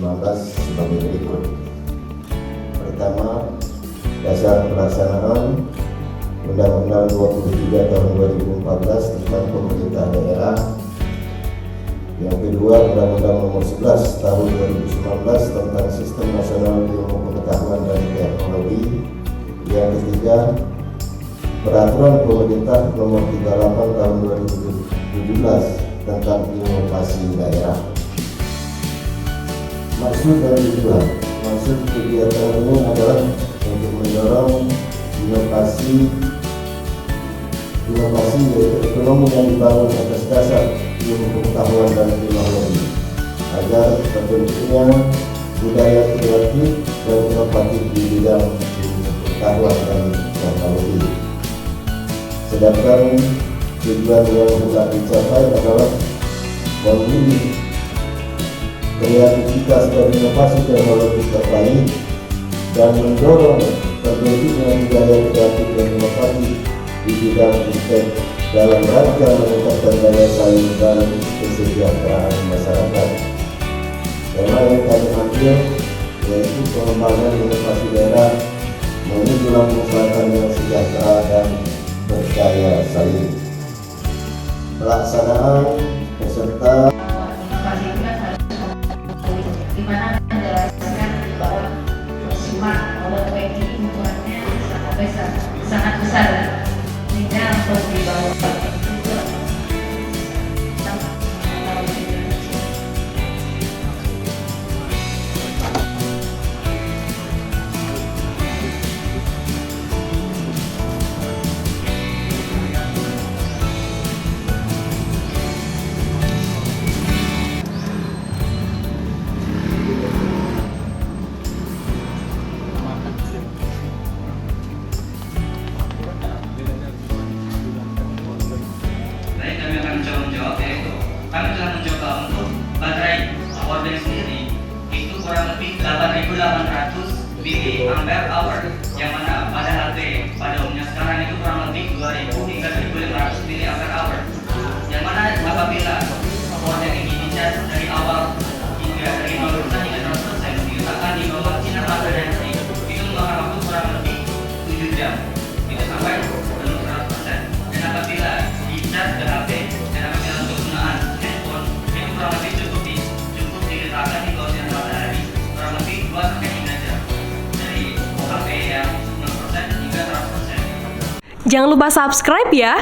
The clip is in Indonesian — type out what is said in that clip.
sebagai berikut. Pertama, dasar pelaksanaan Undang-Undang 23 tahun 2014 tentang pemerintah daerah. Yang kedua, Undang-Undang nomor 11 tahun 2019 tentang Sistem Nasional Ilmu Pengetahuan dan Teknologi. Yang ketiga, Peraturan Pemerintah nomor 38 tahun 2017 tentang inovasi daerah. Maksud dan tujuan. Maksud kegiatan ini adalah untuk mendorong inovasi yaitu ekonomi yang dibangun atas dasar ilmu pengetahuan dan teknologi agar terbentuknya budaya kreatif dan inovatif di bidang ilmu pengetahuan dan teknologi. Sedangkan tujuan yang hendak dicapai adalah memilih kreativitas dan inovasi teknologi terbaik dan mendorong terbentuknya budaya kreatif dan inovatif di bidang fintech dalam rangka meningkatkan daya saing dan kesejahteraan masyarakat. Tema yang kami ambil yaitu pengembangan inovasi daerah menuju Lampung Selatan yang sejahtera dan berdaya saing. Pelaksanaan peserta inovasi itu kan harus di mana menjelaskan bahwa smart oleh ini ukurannya sangat besar sehingga untuk dibawa kami telah mencoba untuk baterai powerbank sendiri itu kurang lebih 8.800 mAh, yang mana pada HP pada umumnya sekarang itu kurang lebih 2.000 hingga 1.500 mAh, yang mana apabila powerbank ini dicas dari awal hingga dari 0% hingga 100% diletakkan di bawah sinar matahari itu memakan waktu kurang lebih 7 jam itu sampai penuh 100%. Dan apabila dicas ke HP dan apabila untuk penggunaan handphone itu kurang lebih cukup diletakkan di bawah sinar matahari kurang lebih 2-3 jam dari HP yang 0% hingga 100%. Jangan lupa subscribe ya.